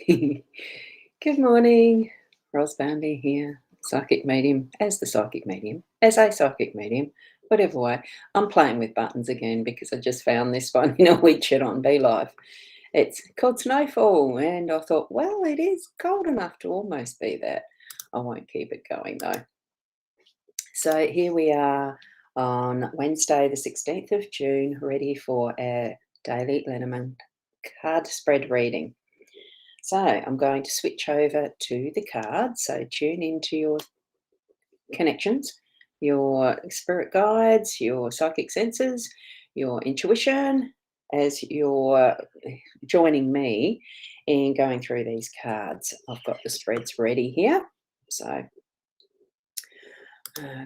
Good morning, Rosboundy here, psychic medium, as the psychic medium, as a psychic medium, whatever way. I'm playing with buttons again because I just found this one in a widget on Be Live. It's called Snowfall, and I thought, well, it is cold enough to almost be that. I won't keep it going though. So here we are on Wednesday, the 16th of June, ready for our Daily Lenormand card spread reading. So I'm going to switch over to the cards. So tune into your connections, your spirit guides, your psychic senses, your intuition as you're joining me in going through these cards. I've got the spreads ready here. So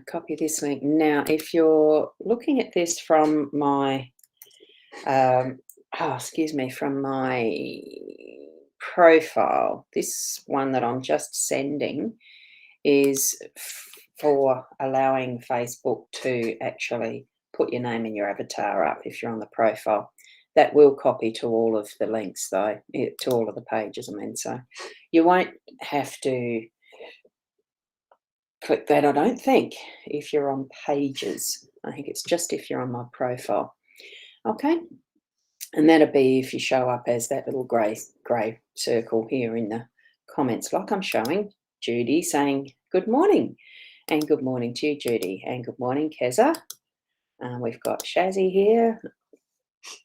copy this link. Now, if you're looking at this from my from my profile, this one that I'm just sending is for allowing Facebook to actually put your name and your avatar up if you're on the profile. That will copy to all of the links, though, to all of the pages, I mean. So you won't have to click that, I don't think, if you're on pages. I think it's just if you're on my profile. Okay. And that'll be if you show up as that little grey circle here in the comments, like I'm showing Judy saying good morning. And good morning to you, Judy. And good morning, Keza. We've got Shazzy here.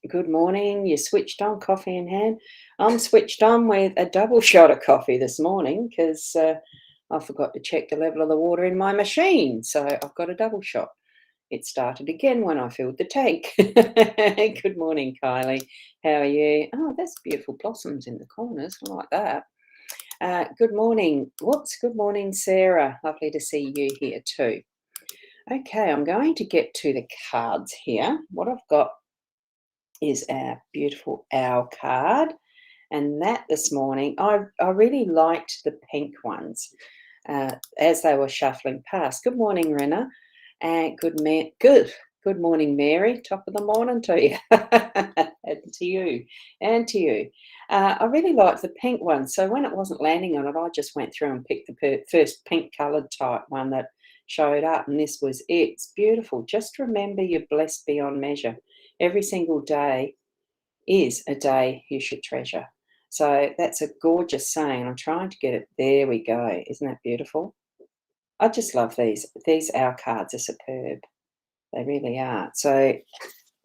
Good morning. You're switched on, coffee in hand. I'm switched on with a double shot of coffee this morning because I forgot to check the level of the water in my machine. So I've got a double shot. It started again when I filled the tank. Good morning, Kylie. How are you? Oh, that's beautiful blossoms in the corners. I like that. Good morning. Whoops. Good morning, Sarah. Lovely to see you here too. Okay, I'm going to get to the cards here. What I've got is our beautiful owl card. And that this morning, I really liked the pink ones as they were shuffling past. Good morning, Rena. And good morning, Mary. Top of the morning to you. And to you. And to you. I really liked the pink one. So when it wasn't landing on it, I just went through and picked the first pink coloured type one that showed up. And this was it. It's beautiful. Just remember you're blessed beyond measure. Every single day is a day you should treasure. So that's a gorgeous saying. I'm trying to get it. There we go. Isn't that beautiful? I just love these. These owl cards are superb. They really are. So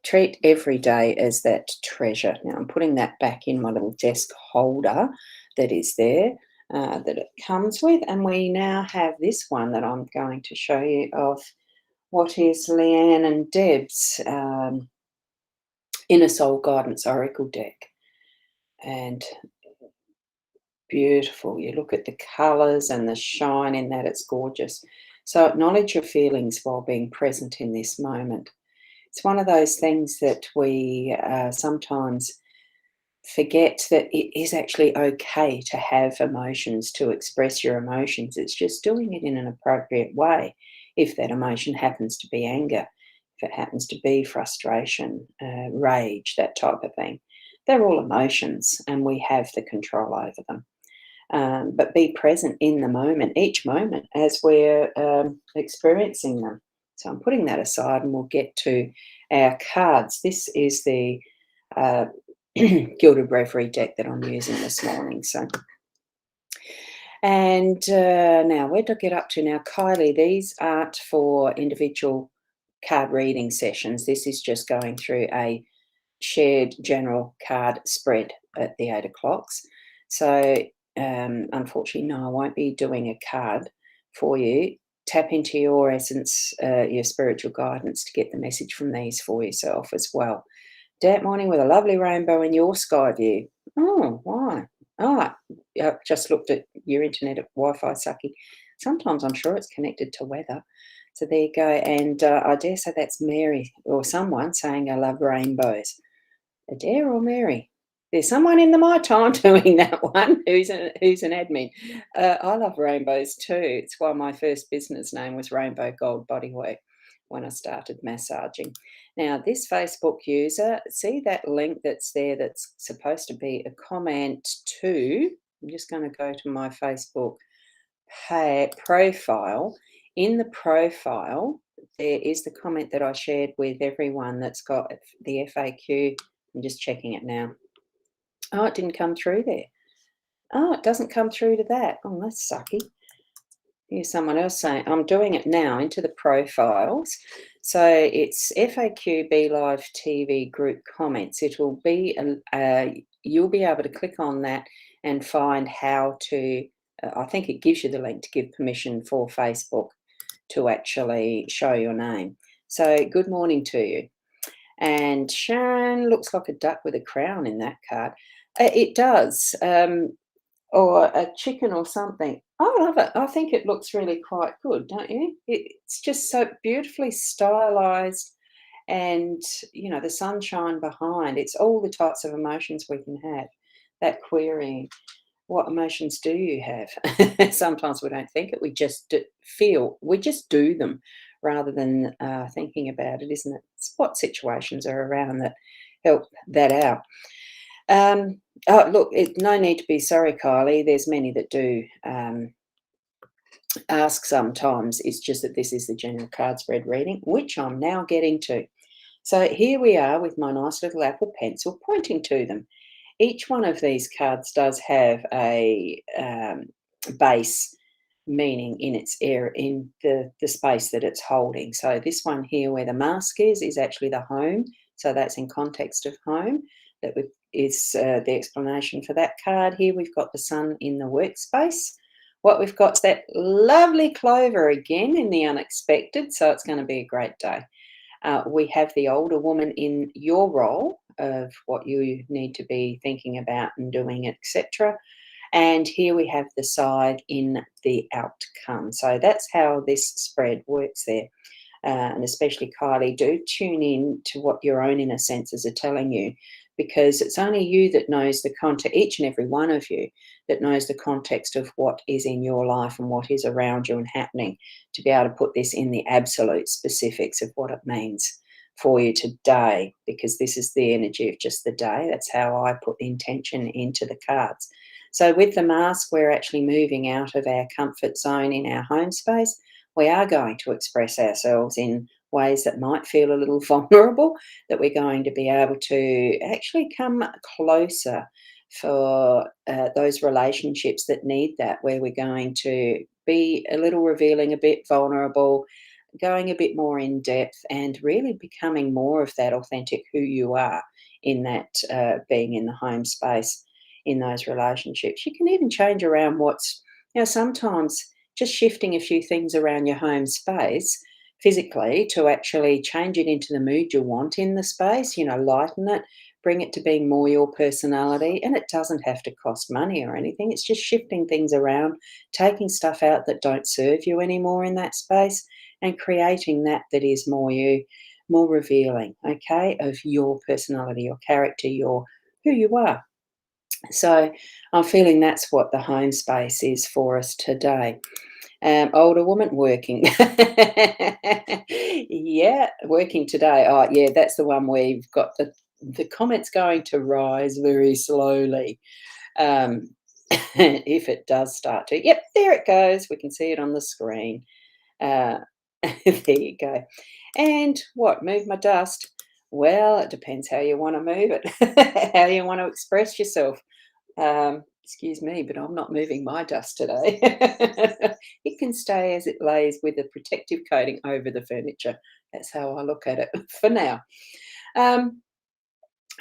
treat every day as that treasure. Now I'm putting that back in my little desk holder that is there, that it comes with. And we now have this one that I'm going to show you of what is Leanne and Deb's Inner Soul Guidance Oracle deck. And beautiful. You look at the colours and the shine in that, it's gorgeous. So acknowledge your feelings while being present in this moment. It's one of those things that we sometimes forget that it is actually okay to have emotions, to express your emotions. It's just doing it in an appropriate way. If that emotion happens to be anger, if it happens to be frustration, rage, that type of thing. They're all emotions and we have the control over them. But be present in the moment, each moment, as we're experiencing them. So I'm putting that aside and we'll get to our cards. This is the Gilded Reverie deck that I'm using this morning. So, and now where do I get up to now? Kylie, these aren't for individual card reading sessions. This is just going through a shared general card spread at the 8 o'clocks. So unfortunately, no, I won't be doing a card for you. Tap into your essence, your spiritual guidance to get the message from these for yourself as well. Damp morning with a lovely rainbow in your sky view. Oh, why? Oh, I just looked at your internet at Wi-Fi sucky. Sometimes I'm sure it's connected to weather. So there you go. And I dare say that's Mary or someone saying I love rainbows. Adair or Mary? There's someone in the My Time doing that one who's an admin. I love rainbows too. It's why my first business name was Rainbow Gold Bodywork when I started massaging. Now, this Facebook user, see that link that's there that's supposed to be a comment to I'm just going to go to my Facebook profile. In the profile, there is the comment that I shared with everyone that's got the FAQ. I'm just checking it now. Oh, it didn't come through there. Oh, it doesn't come through to that. Oh, that's sucky. Here's someone else saying, I'm doing it now into the profiles. So it's FAQ Be Live TV group comments. It'll be, you'll be able to click on that and find how to, I think it gives you the link to give permission for Facebook to actually show your name. So good morning to you. And Sharon looks like a duck with a crown in that card. It does. Or a chicken or something. I love it. I think it looks really quite good, don't you? It's just so beautifully stylized and, the sunshine behind. It's all the types of emotions we can have. That querying, what emotions do you have? Sometimes we don't think it. We just feel, we just do them rather than thinking about it, isn't it? It's what situations are around that help that out. Oh, look, no need to be sorry, Kylie. There's many that do ask sometimes. It's just that this is the general card spread reading, which I'm now getting to. So here we are with my nice little Apple pencil pointing to them. Each one of these cards does have a base meaning in its air, in the space that it's holding. So this one here where the mask is actually the home. So that's in context of home. That is the explanation for that card. Here we've got the sun in the workspace. What we've got is that lovely clover again in the unexpected. So it's going to be a great day. We have the older woman in your role of what you need to be thinking about and doing, etc. And here we have the side in the outcome. So that's how this spread works there. And especially Kylie, do tune in to what your own inner senses are telling you, because it's only you that knows the context, each and every one of you that knows the context of what is in your life and what is around you and happening, to be able to put this in the absolute specifics of what it means for you today, because this is the energy of just the day. That's how I put the intention into the cards. So with the mask, we're actually moving out of our comfort zone in our home space. We are going to express ourselves in ways that might feel a little vulnerable, that we're going to be able to actually come closer for those relationships that need that, where we're going to be a little revealing, a bit vulnerable, going a bit more in depth, and really becoming more of that authentic who you are in that being in the home space, in those relationships. You can even change around what's, sometimes just shifting a few things around your home space physically to actually change it into the mood you want in the space, lighten it, bring it to being more your personality. And it doesn't have to cost money or anything. It's just shifting things around, taking stuff out that don't serve you anymore in that space, and creating that is more you, more revealing, okay, of your personality, your character, your who you are. So I'm feeling that's what the home space is for us today. Older woman working. Yeah, working today. Oh, yeah, that's the one where you've got the comments going to rise very slowly. If it does start to. Yep, there it goes. We can see it on the screen. There you go. And what? Move my dust? Well, it depends how you want to move it, how you want to express yourself. Excuse me, but I'm not moving my dust today. It can stay as it lays with a protective coating over the furniture. That's how I look at it for now.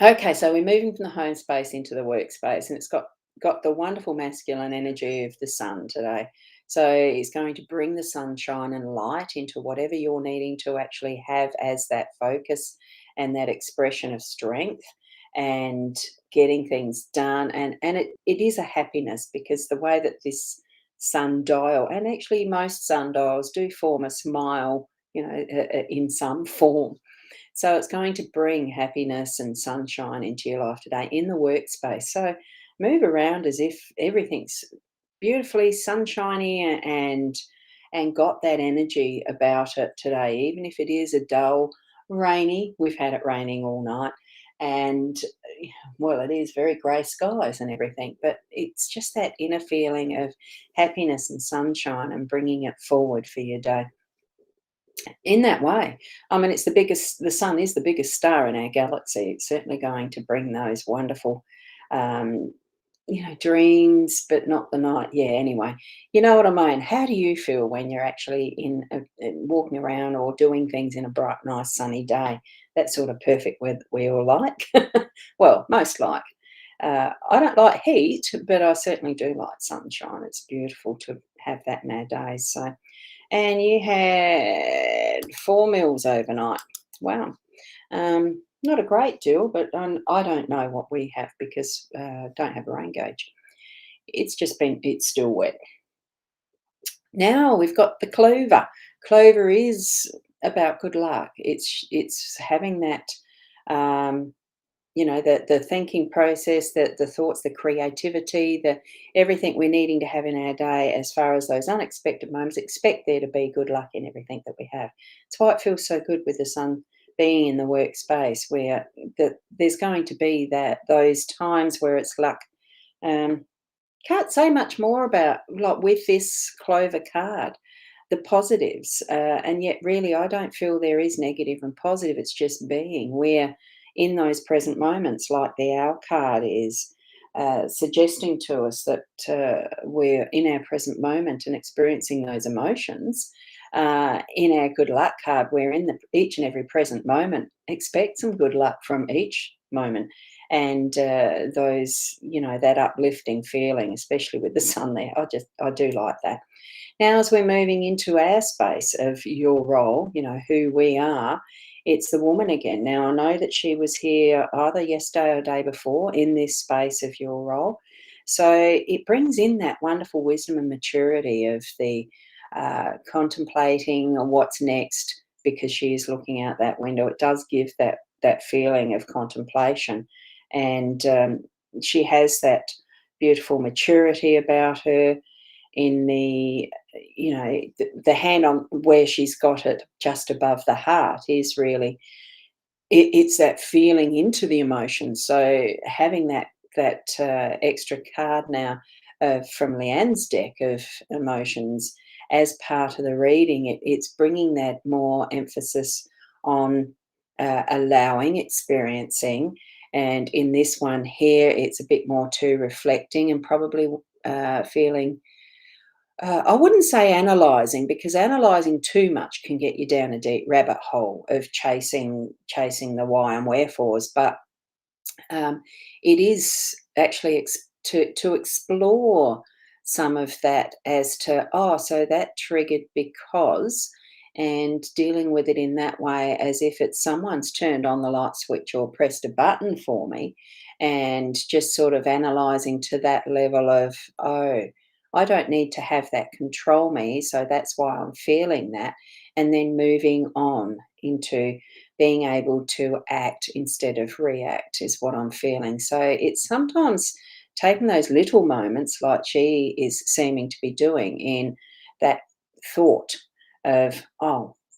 Okay, so we're moving from the home space into the workspace, and it's got the wonderful masculine energy of the sun today. So it's going to bring the sunshine and light into whatever you're needing to actually have as that focus and that expression of strength and getting things done. And it is a happiness, because the way that this sundial, and actually most sundials do form a smile, in some form. So it's going to bring happiness and sunshine into your life today in the workspace. So move around as if everything's beautifully sunshiny and got that energy about it today, even if it is a dull, rainy. We've had it raining all night. And well, it is very grey skies and everything, but it's just that inner feeling of happiness and sunshine and bringing it forward for your day in that way. I mean, it's the sun is the biggest star in our galaxy. It's certainly going to bring those wonderful, um, dreams, but not the night. Yeah, anyway, you know what I mean. How do you feel when you're actually walking around or doing things in a bright, nice, sunny day? That sort of perfect weather we all like. Well, most like. I don't like heat, but I certainly do like sunshine. It's beautiful to have that in our days. So, and you had 4 meals overnight. Wow. Not a great deal, but I don't know what we have because don't have a rain gauge. It's still wet. Now we've got the clover. Clover is about good luck. It's having that, um, the thinking process, the thoughts, the creativity, the everything we're needing to have in our day as far as those unexpected moments. Expect there to be good luck in everything that we have. It's why it feels so good with the sun being in the workspace where there's going to be those times where it's luck. Um, can't say much more about like with this clover card, the positives, and yet really I don't feel there is negative and positive. It's just being. We're in those present moments, like the owl card is suggesting to us that we're in our present moment and experiencing those emotions. In our good luck card, we're in each and every present moment. Expect some good luck from each moment and those, that uplifting feeling, especially with the sun there. I do like that. Now, as we're moving into our space of your role, who we are, it's the woman again. Now, I know that she was here either yesterday or day before in this space of your role. So it brings in that wonderful wisdom and maturity of the contemplating on what's next because she is looking out that window. It does give that feeling of contemplation. And she has that beautiful maturity about her in the hand on where she's got it just above the heart is really it's that feeling into the emotion. So having that extra card now from Leanne's deck of emotions as part of the reading, it's bringing that more emphasis on allowing, experiencing, and in this one here, it's a bit more to reflecting and probably feeling I wouldn't say analyzing because analyzing too much can get you down a deep rabbit hole of chasing the why and wherefores. But um, it is actually to explore some of that as to so that triggered because and dealing with it in that way as if it's someone's turned on the light switch or pressed a button for me and just sort of analyzing to that level of I don't need to have that control me so that's why I'm feeling that and then moving on into being able to act instead of react is what I'm feeling. So it's sometimes taking those little moments, like she is seeming to be doing, in that thought of,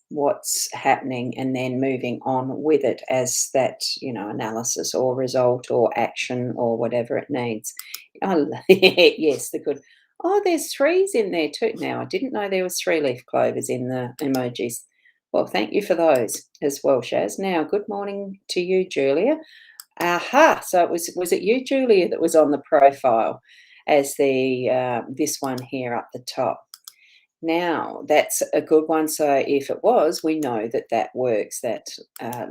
what's happening, and then moving on with it as that, analysis or result or action or whatever it needs. Oh, yes, the good. Oh, there's threes in there too. Now, I didn't know there was 3-leaf clovers in the emojis. Well, thank you for those as well, Shaz. Now, good morning to you, Julia. Aha! So was it you, Julia, that was on the profile as the this one here up the top? Now, that's a good one. So if it was, we know that works. That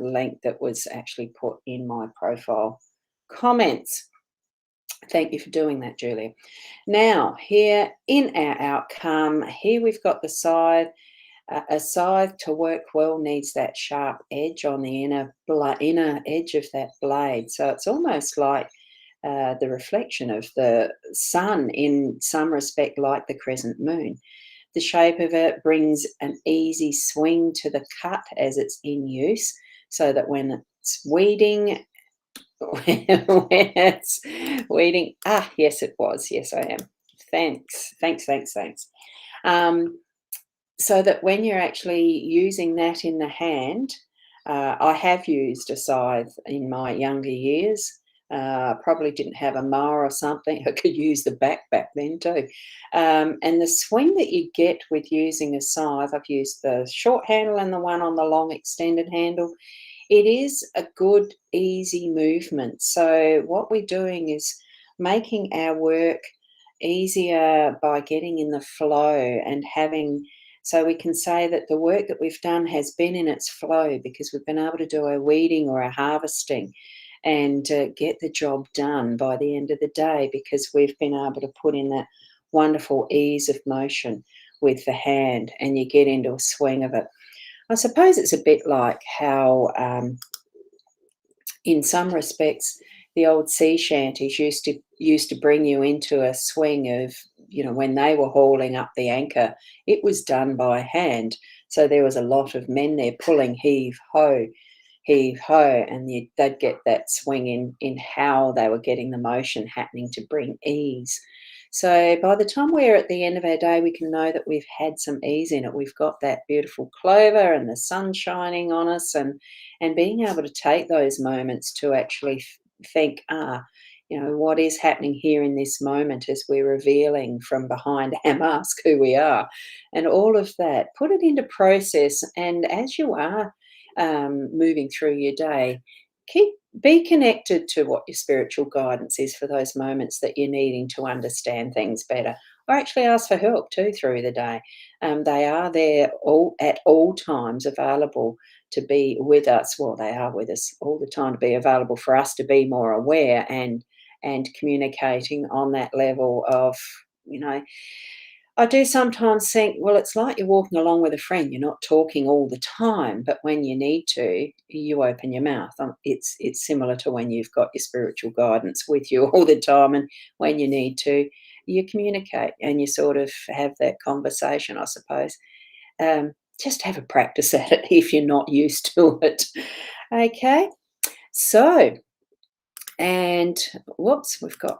link that was actually put in my profile comments. Thank you for doing that, Julia. Now, here in our outcome, here we've got the side. A scythe to work well needs that sharp edge on the inner edge of that blade. So it's almost like the reflection of the sun in some respect, like the crescent moon. The shape of it brings an easy swing to the cut as it's in use, so that when it's weeding, when it's weeding, yes, it was. Yes, I am. Thanks. Um, so that when you're actually using that in the hand, I have used a scythe in my younger years. Probably didn't have a mower or something. I could use the back then too. And the swing that you get with using a scythe, I've used the short handle and the one on the long extended handle. It is a good, easy movement. So what we're doing is making our work easier by getting in the flow and having, so we can say that the work that we've done has been in its flow because we've been able to do our weeding or our harvesting and get the job done by the end of the day because we've been able to put in that wonderful ease of motion with the hand, and you get into a swing of it. I suppose it's a bit like how, in some respects, the old sea shanties used to bring you into a swing of, when they were hauling up the anchor, it was done by hand. So there was a lot of men there pulling heave ho, and they'd get that swing in how they were getting the motion happening to bring ease. So by the time we're at the end of our day, we can know that we've had some ease in it. We've got that beautiful clover and the sun shining on us, and being able to take those moments to actually think, what is happening here in this moment as we're revealing from behind our mask who we are, and all of that. Put it into process, and as you are moving through your day, be connected to what your spiritual guidance is for those moments that you're needing to understand things better, or actually ask for help too through the day. They are there at all times available to be with us. Well, they are with us all the time to be available for us to be more aware and communicating on that level of, you know, I do sometimes think, well, it's like you're walking along with a friend. You're not talking all the time, but when you need to, you open your mouth. It's similar to when you've got your spiritual guidance with you all the time, and when you need to, you communicate and you sort of have that conversation, I suppose. Just have a practice at it if you're not used to it. Okay, so, and whoops, we've got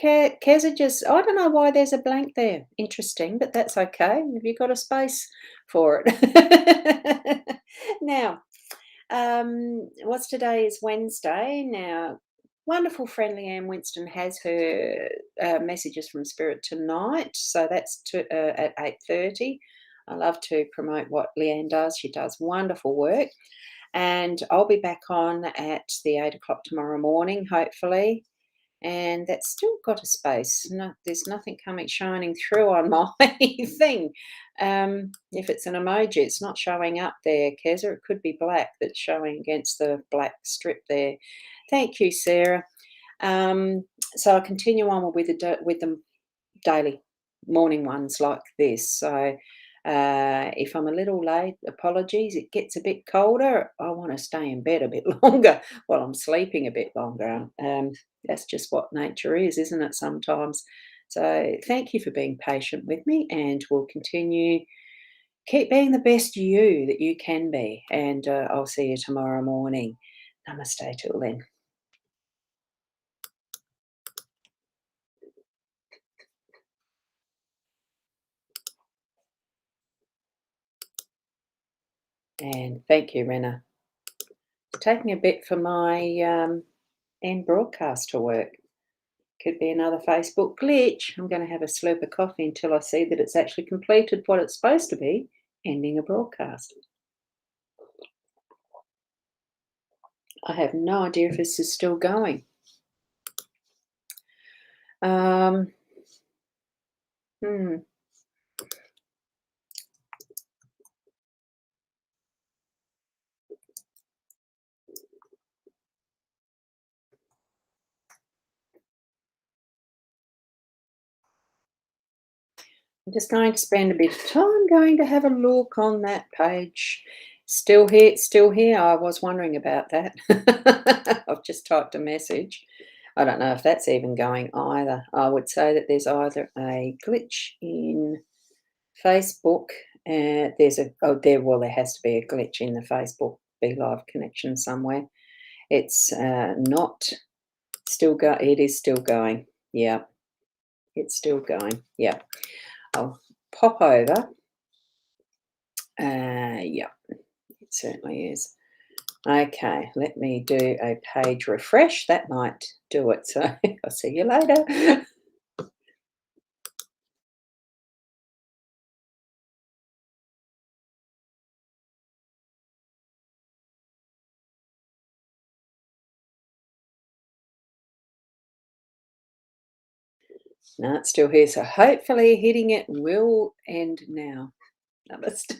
Keza just, I don't know why there's a blank there. Interesting, but that's okay. Have you got a space for it? Now, what's today is Wednesday. Now, wonderful friendly Anne Winston has her messages from Spirit tonight. So that's at 8:30. I love to promote what Leanne does. She does wonderful work. And I'll be back on at the 8 o'clock tomorrow morning, hopefully, and that's still got a space. No, there's nothing coming shining through on my thing. If it's an emoji, it's not showing up there, Keza. It could be black that's showing against the black strip there. Thank you, Sarah. So I'll continue on with the daily morning ones like this. So if I'm a little late, apologies. It gets a bit colder. I want to stay in bed a bit longer while I'm sleeping a bit longer. That's just what nature is, isn't it, sometimes? So thank you for being patient with me, and we'll continue. Keep being the best you that you can be, and I'll see you tomorrow morning. Namaste till then. And thank you, Rena. It's taking a bit for my end broadcast to work. Could be another Facebook glitch. I'm going to have a slurp of coffee until I see that it's actually completed what it's supposed to be, ending a broadcast. I have no idea if this is still going. Um, hmm. I'm just going to spend a bit of time going to have a look on that page. Still here, still here. I was wondering about that. I've just typed a message. I don't know if that's even going either. I would say that there's either a glitch in Facebook. There has to be a glitch in the Facebook Be Live connection somewhere. It's not still go. It is still going. Yeah, it's still going. Yeah, I'll pop over. Yeah, it certainly is. Okay, let me do a page refresh. That might do it. So I'll see you later. No, it's still here. So hopefully hitting it will end now. Namaste.